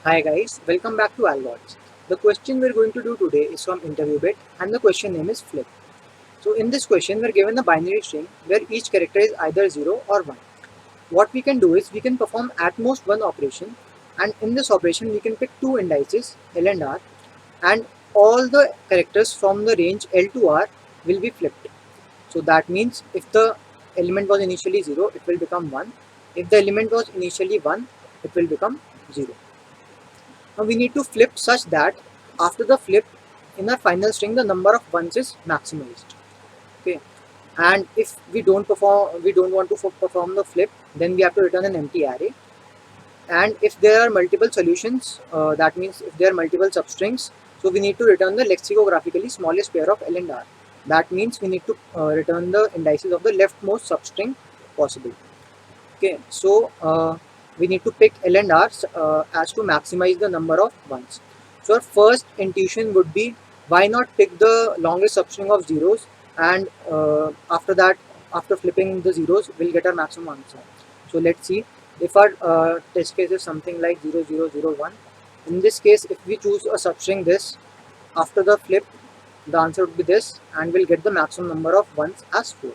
Hi guys, welcome back to Algots. The question we're going to do today is from InterviewBit and the question name is flip. So in this question we're given a binary string where each character is either 0 or 1. What we can do is we can perform at most one operation, and in this operation we can pick two indices L and R, and all the characters from the range L to R will be flipped. So that means if the element was initially 0 it will become 1, if the element was initially 1 it will become 0. Now we need to flip such that after the flip in our final string the number of ones is maximized. Okay, and if we don't want to perform the flip, then we have to return an empty array. And if there are multiple solutions, that means if there are multiple substrings, so we need to return the lexicographically smallest pair of L and R. That means we need to return the indices of the leftmost substring possible. Okay, so we need to pick L and R as to maximize the number of ones. So our first intuition would be, why not pick the longest substring of zeros, and after that, after flipping the zeros we'll get our maximum answer. So let's see if our test case is something like 0001. In this case, if we choose a substring this, after the flip the answer would be this, and we'll get the maximum number of ones as 4.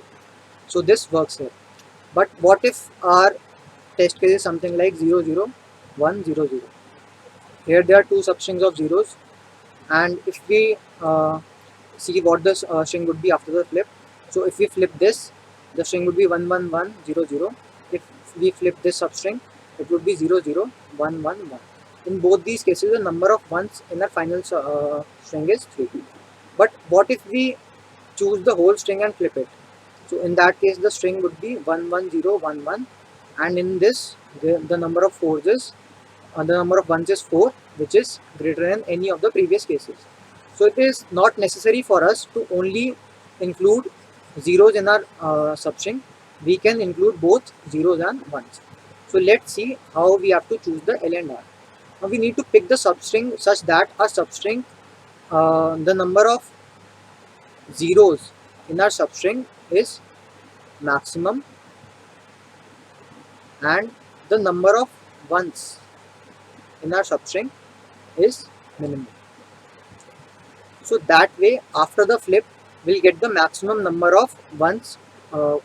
So this works here. But what if our test case is something like 00100? Here there are two substrings of zeros, and if we see what the string would be after the flip, so if we flip this, the string would be 11100. If we flip this substring, it would be 00111. In both these cases, the number of ones in our final string is 3. But what if we choose the whole string and flip it? So in that case, the string would be 11011, and in this, the number of fours is the number of ones is 4, which is greater than any of the previous cases. So it is not necessary for us to only include zeros in our substring. We can include both zeros and ones. So let's see how we have to choose the L and R. Now we need to pick the substring such that our substring, the number of zeros in our substring is maximum, and the number of ones in our substring is minimum. So that way, after the flip, we'll get the maximum number of ones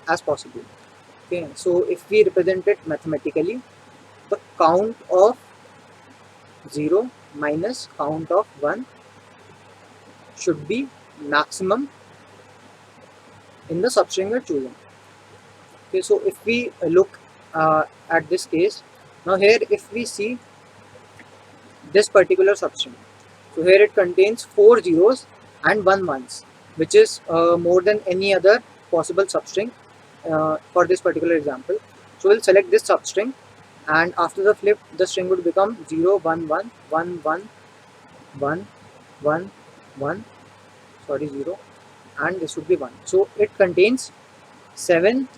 as possible. Okay, so if we represent it mathematically, the count of 0 minus count of 1 should be maximum in the substring we're choosing. Okay, so if we look at this case, now here if we see this particular substring, so here it contains 4 zeros and 1 ones, which is more than any other possible substring for this particular example. So we'll select this substring, and after the flip the string would become 0 1 1 1 1 1 1 1, sorry 0, and this would be 1. So it contains 7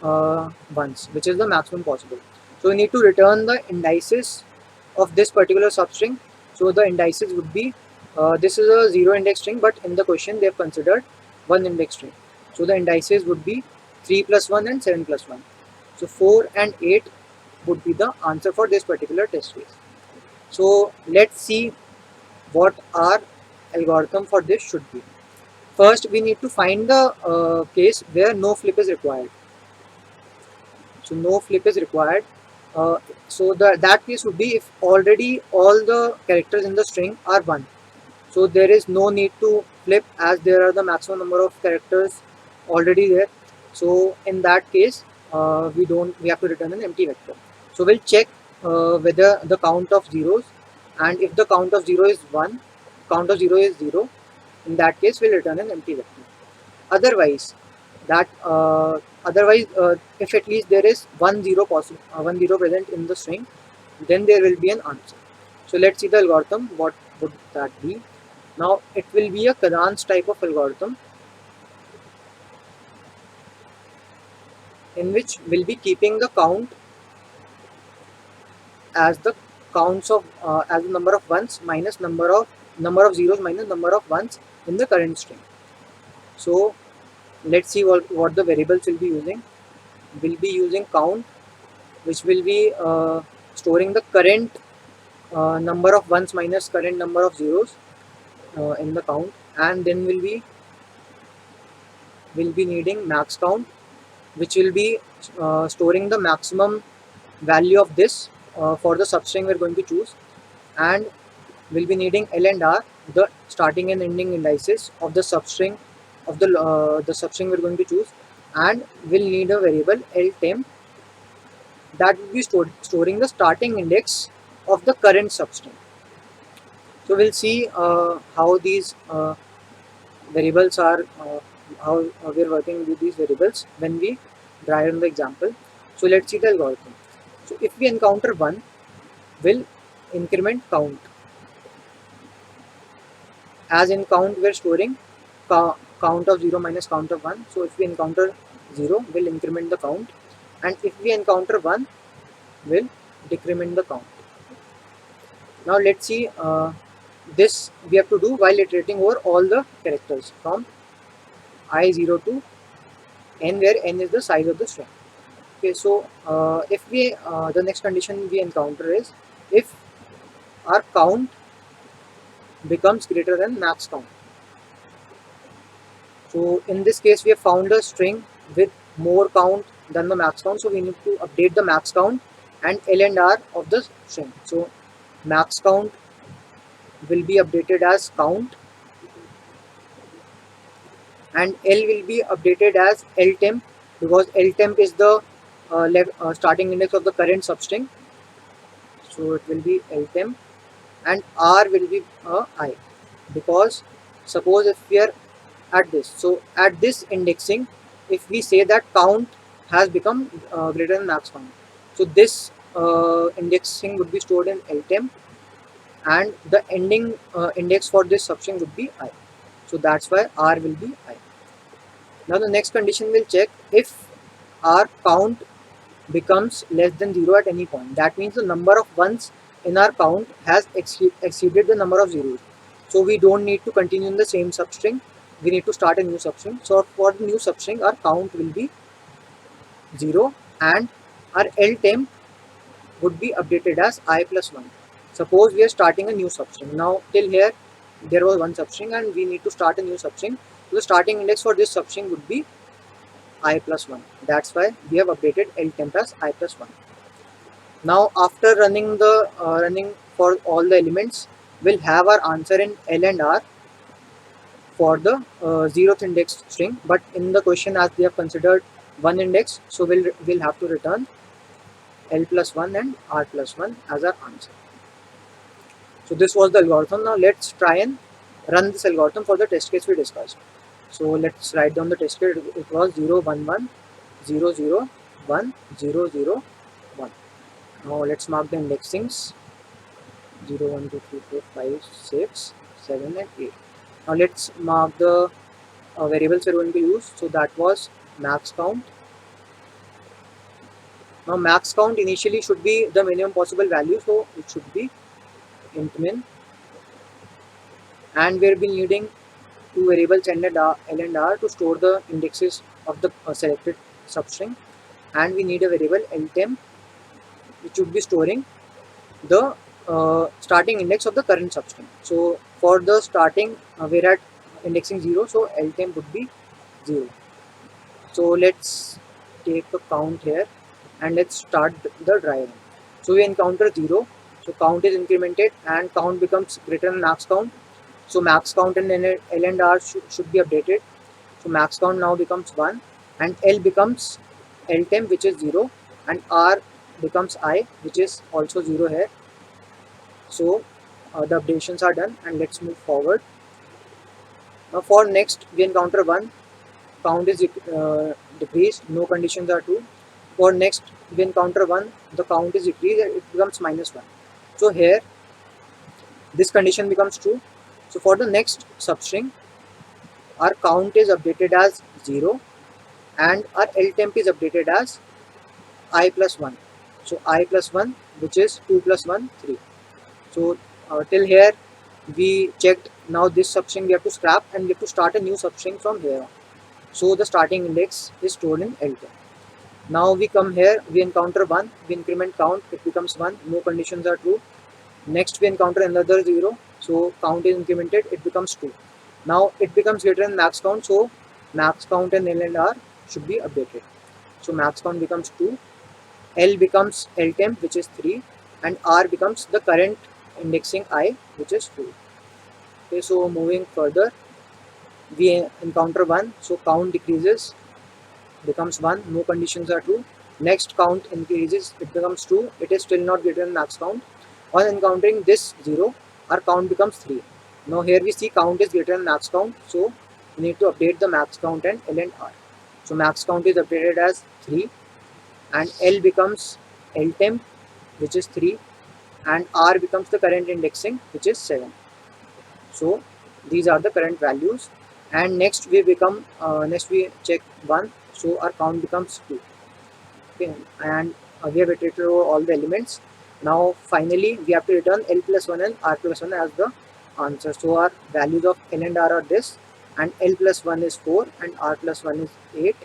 ones, which is the maximum possible. So we need to return the indices of this particular substring. So the indices would be, this is a 0 index string, but in the question they have considered 1 index string. So the indices would be 3 plus 1 and 7 plus 1. So 4 and 8 would be the answer for this particular test case. So let's see what our algorithm for this should be. First we need to find the case where no flip is required. So no flip is required. So that case would be if already all the characters in the string are 1. So there is no need to flip, as there are the maximum number of characters already there. So in that case, we have to return an empty vector. So we'll check whether the count of zeros, and if the count of 0 is 1, count of 0 is 0, in that case we'll return an empty vector. Otherwise, that if at least there is 1 0 possible, 1 0 present in the string, then there will be an answer. So let's see the algorithm. What would that be? Now it will be a Kadans type of algorithm, in which we'll be keeping the count as the counts of as the number of ones minus number of zeros minus number of ones in the current string. So let's see what the variables will be using. We'll be using count which will be storing the current number of ones minus current number of zeros in the count, and then will be needing max count, which will be storing the maximum value of this for the substring we're going to choose, and we'll be needing L and R, the starting and ending indices of the substring of the substring we're going to choose, and we'll need a variable LTemp that will be storing the starting index of the current substring. So we'll see how these variables are, how we're working with these variables when we try on the example. So let's see the algorithm. So if we encounter 1, we'll increment count. As in count, we're storing count of 0 minus count of 1. So if we encounter 0, we'll increment the count, and if we encounter 1, we'll decrement the count. Now let's see, this we have to do while iterating over all the characters from I0 to n, where n is the size of the string. Okay, so if we the next condition we encounter is if our count becomes greater than max count. So in this case, we have found a string with more count than the max count, so we need to update the max count and L and R of the string. So max count will be updated as count, and L will be updated as LTemp, because LTemp is the starting index of the current substring. So it will be LTemp, and R will be I, because suppose if we are at this, so at this indexing, if we say that count has become greater than max count, so this indexing would be stored in LTemp, and the ending index for this substring would be I. So that's why R will be I. Now the next condition will check if our count becomes less than 0 at any point. That means the number of ones in our count has exceeded the number of zeros. So we don't need to continue in the same substring. We need to start a new substring. So for the new substring, our count will be 0, and our LTemp would be updated as I plus 1. Suppose we are starting a new substring. Now till here there was one substring and we need to start a new substring. So the starting index for this substring would be I plus 1. That's why we have updated LTemp as I plus 1. Now after running for all the elements, we'll have our answer in L and R for the 0th index string. But in the question, as we have considered one index, so we'll have to return L plus 1 and R plus 1 as our answer. So this was the algorithm. Now let's try and run this algorithm for the test case we discussed. So let's write down the test case. It was 0 1 1 0 0 1 0 0 1. Now let's mark the indexings 0 1 2 3 4 5 6 7 and 8. Now let's mark the variables we're going to use. So that was max count. Now max count initially should be the minimum possible value, so it should be int min, and we'll be needing two variables L and R to store the indexes of the selected substring, and we need a variable LTemp which would be storing the starting index of the current substring. So for the starting, we're at indexing 0, so LTemp would be 0. So let's take a count here and let's start the dry run. So we encounter 0, so count is incremented and count becomes greater than max count. So max count and L and R should be updated. So max count now becomes 1, and L becomes LTemp, which is 0, and R becomes I, which is also 0 here. So the updations are done, and let's move forward. Now for next, we encounter 1, count is decreased, no conditions are true. For next, we encounter 1, the count is decreased, it becomes minus 1. So here this condition becomes true. So for the next substring, our count is updated as 0 and our LTemp is updated as I plus 1. So I plus 1, which is 2 plus 1 3. So till here we checked. Now this substring we have to scrap and we have to start a new substring from here on. So the starting index is stored in LTemp. Now we come here, we encounter 1, we increment count, it becomes 1, no conditions are true. Next we encounter another 0, so count is incremented, it becomes 2. Now it becomes greater than max count, so max count and L and R should be updated. So max count becomes 2, L becomes L temp, which is 3, and R becomes the current indexing I, which is 2. Okay, so moving further, we encounter 1, so count decreases, becomes 1, no conditions are true. Next count increases, it becomes 2, it is still not greater than max count. On encountering this 0, our count becomes 3. Now here we see count is greater than max count, so we need to update the max count and L and R. So max count is updated as 3, and L becomes L temp, which is 3, and R becomes the current indexing, which is 7. So these are the current values, and next we check 1, so our count becomes 2. Okay, and we have iterated over all the elements. Now finally we have to return L plus 1 and R plus 1 as the answer. So our values of L and R are this, and L plus 1 is 4 and R plus 1 is 8.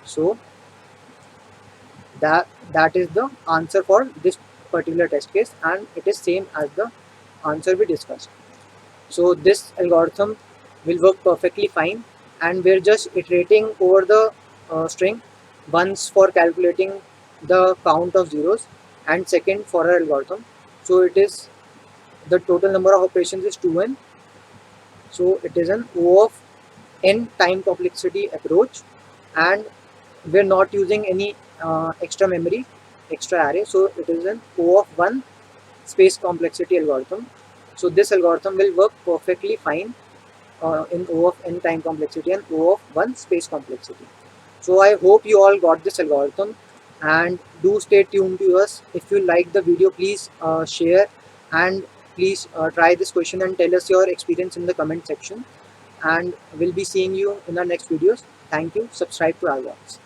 So that is the answer for this particular test case, and it is same as the answer we discussed. So this algorithm will work perfectly fine, and we're just iterating over the string, once for calculating the count of zeros and second for our algorithm. So it is, the total number of operations is 2n, so it is an O of n time complexity approach, and we're not using any extra memory, extra array, so it is an O of 1 space complexity algorithm. So this algorithm will work perfectly fine in O of n time complexity and O of 1 space complexity. So I hope you all got this algorithm, and do stay tuned to us. If you like the video, please share, and please try this question and tell us your experience in the comment section, and we'll be seeing you in our next videos. Thank you. Subscribe to Algots.